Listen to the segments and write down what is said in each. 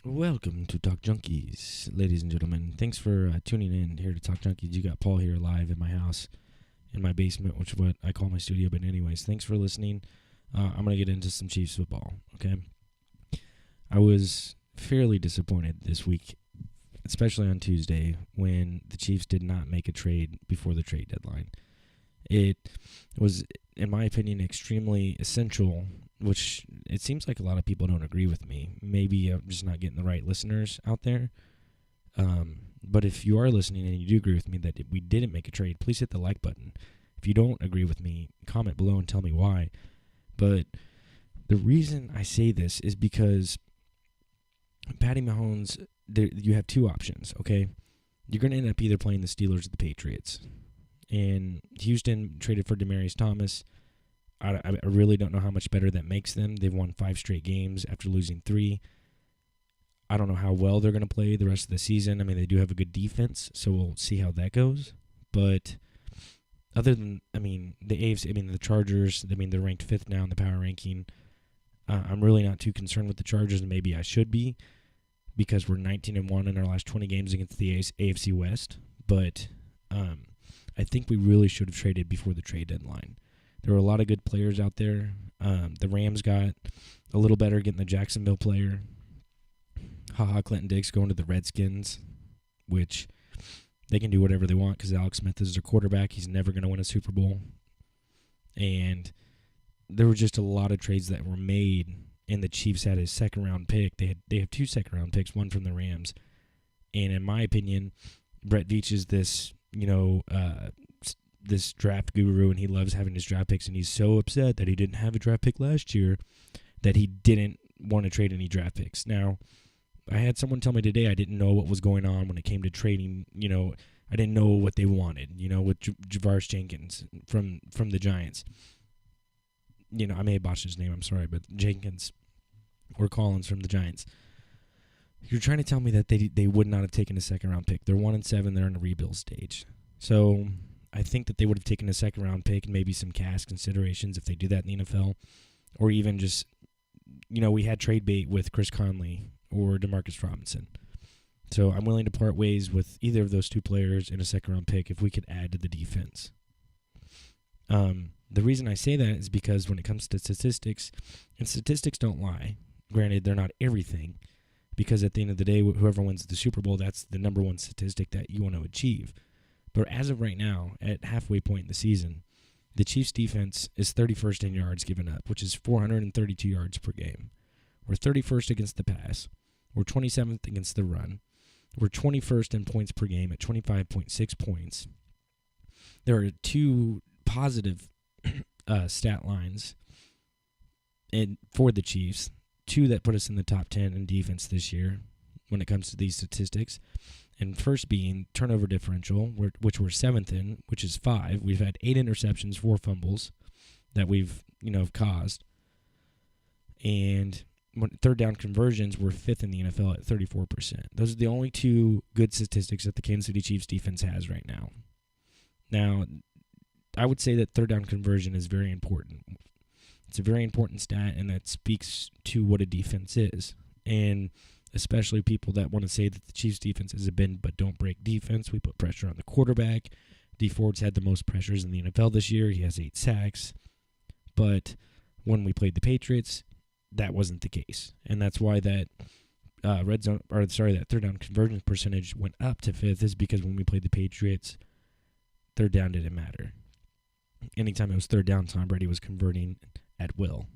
Welcome to Talk Junkies, ladies and gentlemen. Thanks for tuning in here to Talk Junkies. You got Paul here live in my house, in my basement, which is what I call my studio. But anyways, thanks for listening. I'm going to get into some Chiefs football, okay? I was fairly disappointed this week, especially on Tuesday, when the Chiefs did not make a trade before the trade deadline. It was, in my opinion, extremely essential, which it seems like a lot of people don't agree with me. Maybe I'm just not getting the right listeners out there. But if you are listening and you do agree with me that we didn't make a trade, please hit the like button. If you don't agree with me, comment below and tell me why. But the reason I say this is because Patty Mahomes, you have two options, okay? You're going to end up either playing the Steelers or the Patriots. And Houston traded for Demaryius Thomas. I really don't know how much better that makes them. They've won 5 straight games after losing 3. I don't know how well they're going to play the rest of the season. I mean, they do have a good defense, so we'll see how that goes. But other than, the AFC, the Chargers, they're ranked 5th now in the power ranking. I'm really not too concerned with the Chargers, and maybe I should be, because we're 19-1 in our last 20 games against the AFC West. But I think we really should have traded before the trade deadline. There were a lot of good players out there. The Rams got a little better getting the Jacksonville player. Clinton Diggs going to the Redskins, which they can do whatever they want because Alex Smith is their quarterback. He's never going to win a Super Bowl. And there were just a lot of trades that were made, and the Chiefs had a second-round pick. They have 2 second-round picks, one from the Rams. And in my opinion, Brett Veach is this draft guru, and he loves having his draft picks, and he's so upset that he didn't have a draft pick last year that he didn't want to trade any draft picks. Now, I had someone tell me today I didn't know what was going on when it came to trading. I didn't know what they wanted, with Javaris Jenkins from the Giants. I may have botched his name, I'm sorry, but Jenkins or Collins from the Giants. You're trying to tell me that they would not have taken a second-round pick. They're 1-7, they're in a rebuild stage. So I think that they would have taken a second-round pick and maybe some cash considerations if they do that in the NFL, or even just, we had trade bait with Chris Conley or Demarcus Robinson. So I'm willing to part ways with either of those 2 players in a second-round pick if we could add to the defense. The reason I say that is because when it comes to statistics, and statistics don't lie, granted they're not everything, because at the end of the day, whoever wins the Super Bowl, that's the number one statistic that you want to achieve. But as of right now, at halfway point in the season, the Chiefs' defense is 31st in yards given up, which is 432 yards per game. We're 31st against the pass. We're 27th against the run. We're 21st in points per game at 25.6 points. There are 2 positive stat lines for the Chiefs, 2 that put us in the top 10 in defense this year when it comes to these statistics. And first being turnover differential, which we're 7th in, which is 5. We've had 8 interceptions, 4 fumbles that we've, caused. And third down conversions, we're 5th in the NFL at 34%. Those are the only 2 good statistics that the Kansas City Chiefs defense has right now. Now, I would say that third down conversion is very important. It's a very important stat, and that speaks to what a defense is. And especially people that want to say that the Chiefs' defense is a bend but don't break defense. We put pressure on the quarterback. Dee Ford's had the most pressures in the NFL this year. He has 8 sacks. But when we played the Patriots, that wasn't the case. And that's why that that third down conversion percentage went up to 5th, is because when we played the Patriots, third down didn't matter. Anytime it was third down, Tom Brady was converting at will.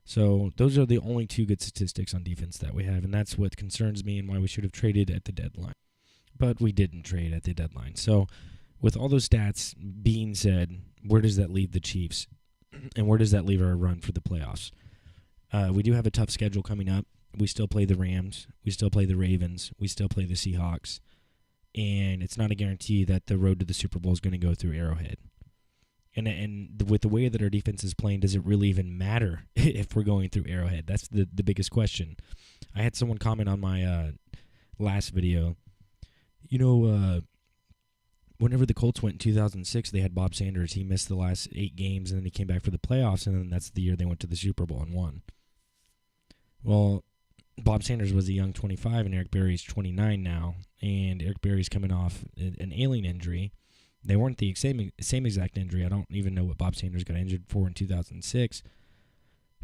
So those are the only 2 good statistics on defense that we have, and that's what concerns me and why we should have traded at the deadline. But we didn't trade at the deadline. So with all those stats being said, where does that leave the Chiefs? And where does that leave our run for the playoffs? We do have a tough schedule coming up. We still play the Rams. We still play the Ravens. We still play the Seahawks. And it's not a guarantee that the road to the Super Bowl is going to go through Arrowhead. And with the way that our defense is playing, does it really even matter if we're going through Arrowhead? That's the biggest question. I had someone comment on my last video. Whenever the Colts went in 2006, they had Bob Sanders. He missed the last 8 games, and then he came back for the playoffs, and then that's the year they went to the Super Bowl and won. Well, Bob Sanders was a young 25, and Eric Berry's 29 now. And Eric Berry's coming off an ailing injury. They weren't the same exact injury. I don't even know what Bob Sanders got injured for in 2006.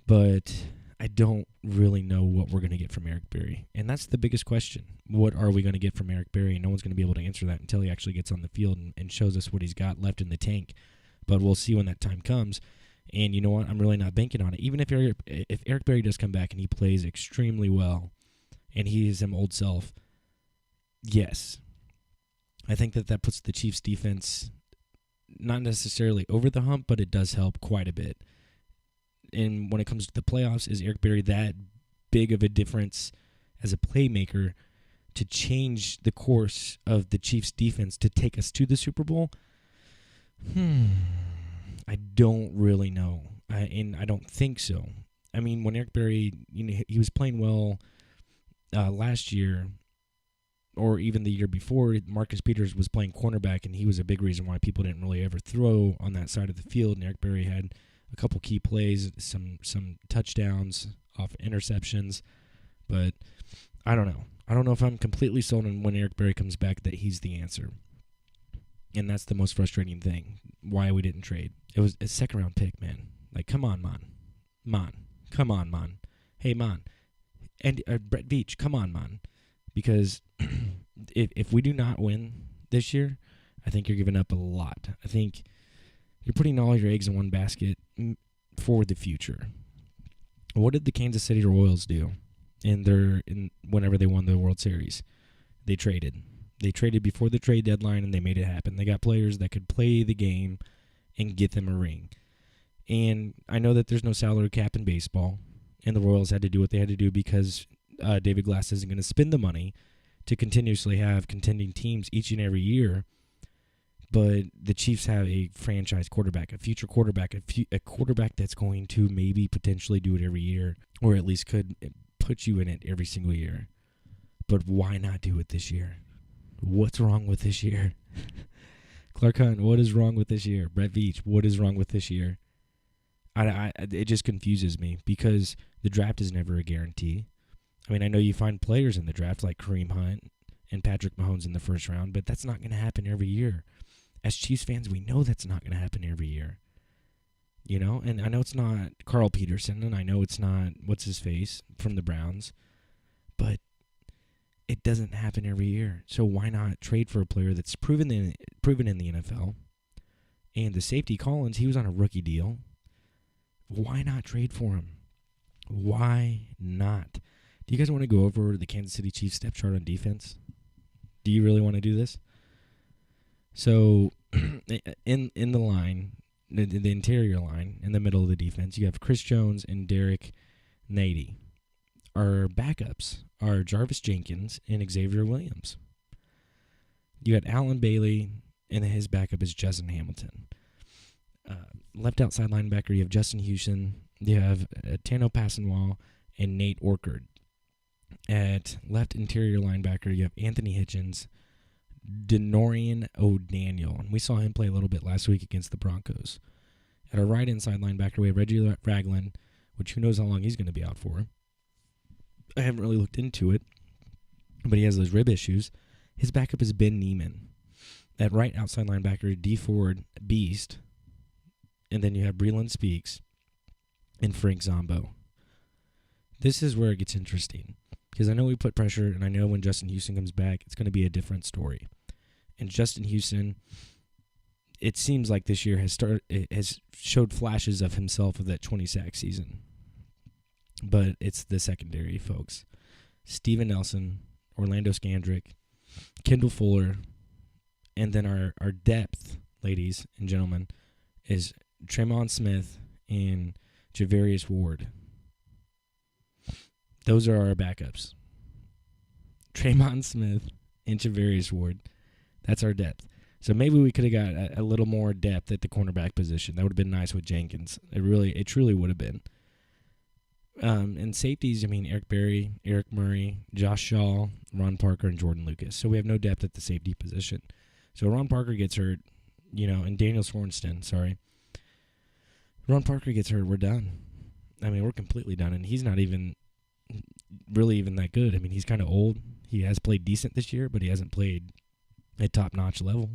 But I don't really know what we're going to get from Eric Berry. And that's the biggest question. What are we going to get from Eric Berry? No one's going to be able to answer that until he actually gets on the field and shows us what he's got left in the tank. But we'll see when that time comes. And you know what? I'm really not banking on it. Even if Eric Berry does come back and he plays extremely well and he is his old self, yes, I think that puts the Chiefs' defense not necessarily over the hump, but it does help quite a bit. And when it comes to the playoffs, is Eric Berry that big of a difference as a playmaker to change the course of the Chiefs' defense to take us to the Super Bowl? I don't really know, and I don't think so. I mean, when Eric Berry, he was playing well last year, or even the year before, Marcus Peters was playing cornerback, and he was a big reason why people didn't really ever throw on that side of the field. And Eric Berry had a couple key plays, some touchdowns off interceptions, but I don't know. I don't know if I'm completely sold on when Eric Berry comes back that he's the answer. And that's the most frustrating thing, why we didn't trade. It was a second-round pick, man. Like, come on, man. Man. Come on, man. Hey, man. And Brett Veach, come on, man. Because if we do not win this year, I think you're giving up a lot. I think you're putting all your eggs in one basket for the future. What did the Kansas City Royals do whenever they won the World Series? They traded. They traded before the trade deadline, and they made it happen. They got players that could play the game and get them a ring. And I know that there's no salary cap in baseball, and the Royals had to do what they had to do because David Glass isn't going to spend the money to continuously have contending teams each and every year. But the Chiefs have a franchise quarterback, a future quarterback, a quarterback that's going to maybe potentially do it every year, or at least could put you in it every single year. But why not do it this year? What's wrong with this year? Clark Hunt, what is wrong with this year? Brett Veach, what is wrong with this year? It just confuses me because the draft is never a guarantee. I mean, I know you find players in the draft like Kareem Hunt and Patrick Mahomes in the first round, but that's not going to happen every year. As Chiefs fans, we know that's not going to happen every year. And I know it's not Carl Peterson, and I know it's not what's-his-face from the Browns, but it doesn't happen every year. So why not trade for a player that's proven in the NFL? And the safety Collins, he was on a rookie deal. Why not trade for him? Why not? Do you guys want to go over the Kansas City Chiefs depth chart on defense? Do you really want to do this? So in the line, the interior line, in the middle of the defense, you have Chris Jones and Derek Nady. Our backups are Jarvis Jenkins and Xavier Williams. You got Alan Bailey, and his backup is Justin Hamilton. Left outside linebacker, you have Justin Houston. You have Tano Passanwall and Nate Orchard. At left interior linebacker, you have Anthony Hitchens, Denorian O'Daniel. And we saw him play a little bit last week against the Broncos. At our right inside linebacker, we have Reggie Ragland, which who knows how long he's going to be out for. I haven't really looked into it, but he has those rib issues. His backup is Ben Neiman. At right outside linebacker, D. Ford, Beast. And then you have Breland Speaks and Frank Zombo. This is where it gets interesting because I know we put pressure, and I know when Justin Houston comes back, it's going to be a different story. And Justin Houston, it seems like this year has showed flashes of himself of that 20-sack season. But it's the secondary, folks. Steven Nelson, Orlando Scandrick, Kendall Fuller, and then our depth, ladies and gentlemen, is Tremont Smith and Javarius Ward. Those are our backups. Tremont Smith and Javarius Ward. That's our depth. So maybe we could have got a little more depth at the cornerback position. That would have been nice with Jenkins. It truly would have been. And safeties, I mean, Eric Berry, Eric Murray, Josh Shaw, Ron Parker, and Jordan Lucas. So we have no depth at the safety position. So Ron Parker gets hurt, and Daniel Swornston, sorry. Ron Parker gets hurt, we're done. I mean, we're completely done. And he's not even really even that good. I mean, he's kind of old. He has played decent this year, but he hasn't played at top-notch level.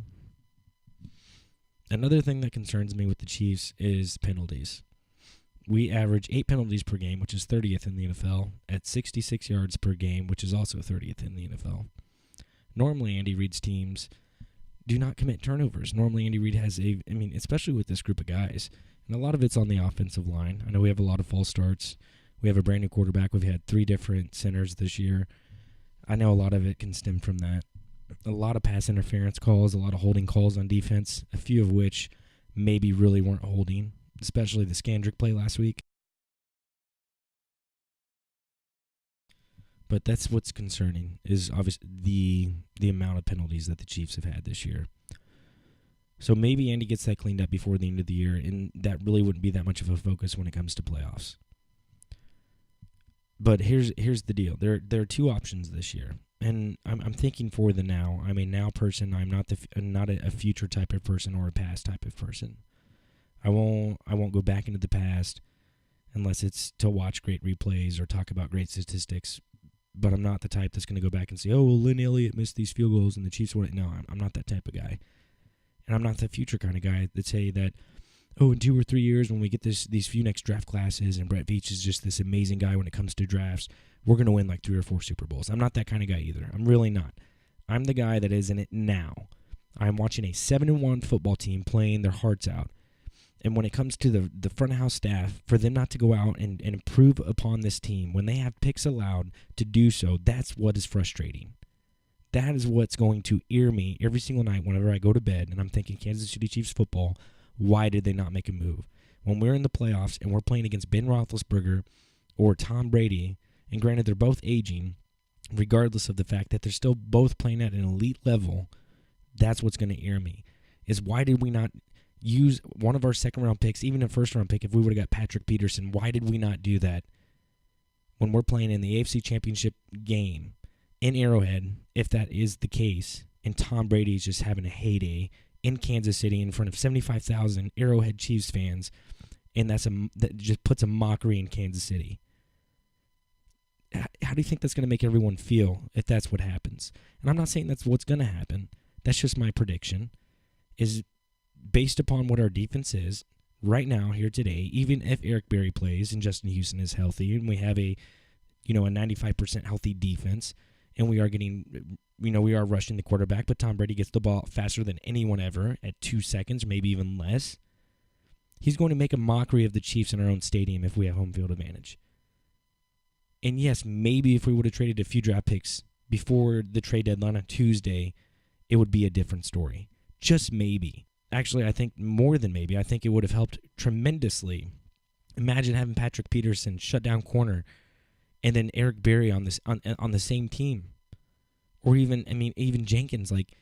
Another thing that concerns me with the Chiefs is penalties. We average 8 penalties per game, which is 30th in the NFL, at 66 yards per game, which is also 30th in the NFL. Normally, Andy Reid's teams do not commit turnovers. Normally, Andy Reid has especially with this group of guys, and a lot of it's on the offensive line. I know we have a lot of false starts. We have a brand new quarterback. We've had 3 different centers this year. I know a lot of it can stem from that. A lot of pass interference calls, a lot of holding calls on defense, a few of which maybe really weren't holding, especially the Scandrick play last week. But that's what's concerning, is obviously the amount of penalties that the Chiefs have had this year. So maybe Andy gets that cleaned up before the end of the year, and that really wouldn't be that much of a focus when it comes to playoffs. But here's the deal. There are 2 options this year, and I'm thinking for the now. I'm a now person. I'm not a future type of person or a past type of person. I won't go back into the past unless it's to watch great replays or talk about great statistics. But I'm not the type that's going to go back and say, oh, well, Lynn Elliott missed these field goals and the Chiefs won it. No, I'm not that type of guy. And I'm not the future kind of guy that say that, oh, in 2 or 3 years when we get these few next draft classes and Brett Veach is just this amazing guy when it comes to drafts, we're going to win like 3 or 4 Super Bowls. I'm not that kind of guy either. I'm really not. I'm the guy that is in it now. I'm watching a 7-1 football team playing their hearts out. And when it comes to the front house staff, for them not to go out and improve upon this team, when they have picks allowed to do so, that's what is frustrating. That is what's going to ear me every single night whenever I go to bed, and I'm thinking Kansas City Chiefs football, why did they not make a move? When we're in the playoffs and we're playing against Ben Roethlisberger or Tom Brady, and granted they're both aging, regardless of the fact that they're still both playing at an elite level, that's what's going to ear me, is why did we not use one of our second-round picks, even a first-round pick, if we would have got Patrick Peterson? Why did we not do that when we're playing in the AFC Championship game in Arrowhead, if that is the case, and Tom Brady is just having a heyday in Kansas City in front of 75,000 Arrowhead Chiefs fans, and that just puts a mockery in Kansas City? How do you think that's going to make everyone feel if that's what happens? And I'm not saying that's what's going to happen. That's just my prediction, is based upon what our defense is right now, here today, even if Eric Berry plays and Justin Houston is healthy and we have a 95% healthy defense and we are rushing the quarterback, but Tom Brady gets the ball faster than anyone ever at 2 seconds, maybe even less. He's going to make a mockery of the Chiefs in our own stadium if we have home field advantage. And yes, maybe if we would have traded a few draft picks before the trade deadline on Tuesday, it would be a different story. Just maybe. Actually, I think more than maybe. I think it would have helped tremendously. Imagine having Patrick Peterson shut down corner and then Eric Berry on the same team. Or even Jenkins. Like,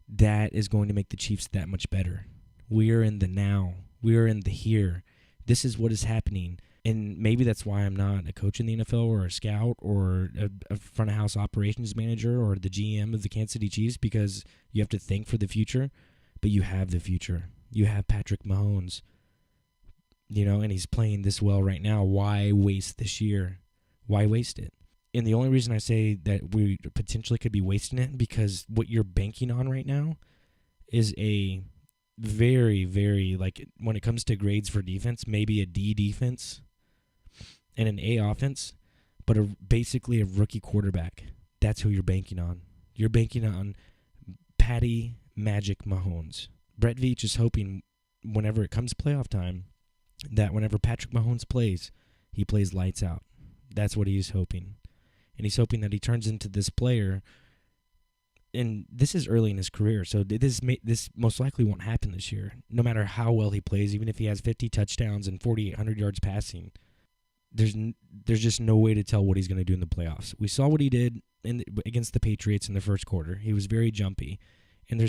that is going to make the Chiefs that much better. We are in the now. We are in the here. This is what is happening. And maybe that's why I'm not a coach in the NFL or a scout or a front of house operations manager or the GM of the Kansas City Chiefs, because you have to think for the future. But you have the future. You have Patrick Mahomes, and he's playing this well right now. Why waste this year? Why waste it? And the only reason I say that we potentially could be wasting it, because what you're banking on right now is a very, very, when it comes to grades for defense, maybe a D defense and an A offense, but basically a rookie quarterback. That's who you're banking on. You're banking on Patty Magic Mahomes. Brett Veach is hoping whenever it comes playoff time that whenever Patrick Mahomes plays, he plays lights out. That's what he's hoping. And he's hoping that he turns into this player, and this is early in his career, so this most likely won't happen this year, no matter how well he plays. Even if he has 50 touchdowns and 4,800 yards passing, there's just no way to tell what he's going to do in the playoffs. We saw what he did against the Patriots in the first quarter. He was very jumpy. And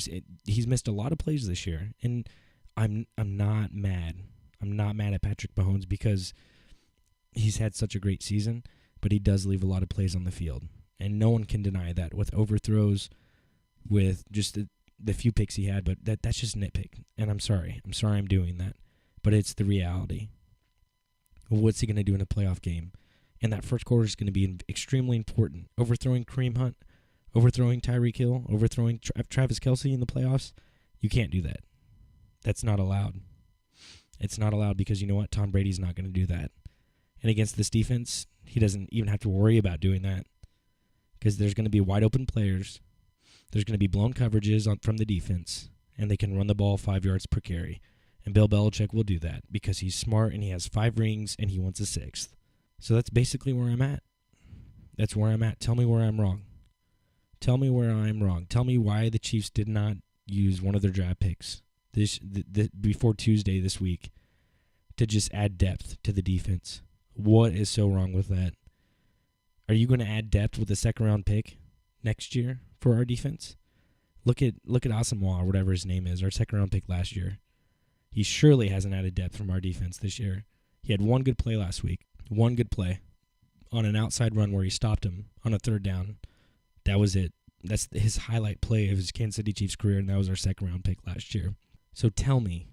he's missed a lot of plays this year, and I'm not mad. I'm not mad at Patrick Mahomes because he's had such a great season, but he does leave a lot of plays on the field, and no one can deny that with overthrows, with just the few picks he had. But that's just nitpick, and I'm sorry. I'm sorry I'm doing that, but it's the reality. What's he going to do in a playoff game And that first quarter is going to be extremely important. Overthrowing Kareem Hunt, overthrowing Tyreek Hill, overthrowing Travis Kelce in the playoffs, you can't do that. That's not allowed. It's not allowed because you know what? Tom Brady's not going to do that. And against this defense, he doesn't even have to worry about doing that because there's going to be wide open players. There's going to be blown coverages from the defense, and they can run the ball 5 yards per carry. And Bill Belichick will do that because he's smart and he has 5 rings and he wants a 6th. So that's basically where I'm at. That's where I'm at. Tell me where I'm wrong. Tell me where I'm wrong. Tell me why the Chiefs did not use one of their draft picks before Tuesday this week to just add depth to the defense. What is so wrong with that? Are you going to add depth with a second-round pick next year for our defense? Look at Asamoah, or whatever his name is, our second-round pick last year. He surely hasn't added depth from our defense this year. He had one good play last week. One good play on an outside run where he stopped him on a 3rd down. That was it. That's his highlight play of his Kansas City Chiefs career, and that was our second-round pick last year. So tell me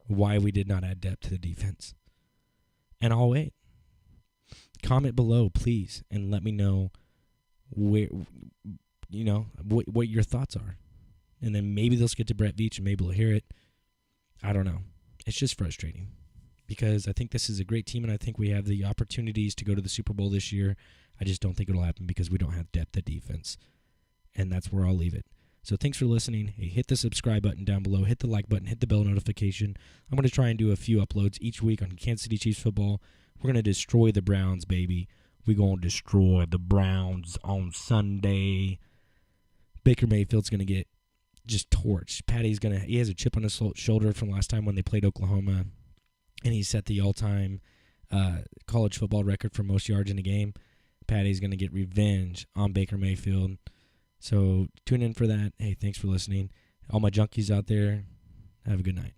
why we did not add depth to the defense. And I'll wait. Comment below, please, and let me know where, what your thoughts are. And then maybe they'll get to Brett Veach and maybe we'll hear it. I don't know. It's just frustrating because I think this is a great team and I think we have the opportunities to go to the Super Bowl this year. I just don't think it'll happen because we don't have depth at defense. And that's where I'll leave it. So thanks for listening. Hey, hit the subscribe button down below. Hit the like button. Hit the bell notification. I'm going to try and do a few uploads each week on Kansas City Chiefs football. We're going to destroy the Browns, baby. We're going to destroy the Browns on Sunday. Baker Mayfield's going to get just torched. He has a chip on his shoulder from last time when they played Oklahoma, and he set the all-time college football record for most yards in a game. Patty's going to get revenge on Baker Mayfield. So tune in for that. Hey, thanks for listening. All my junkies out there, have a good night.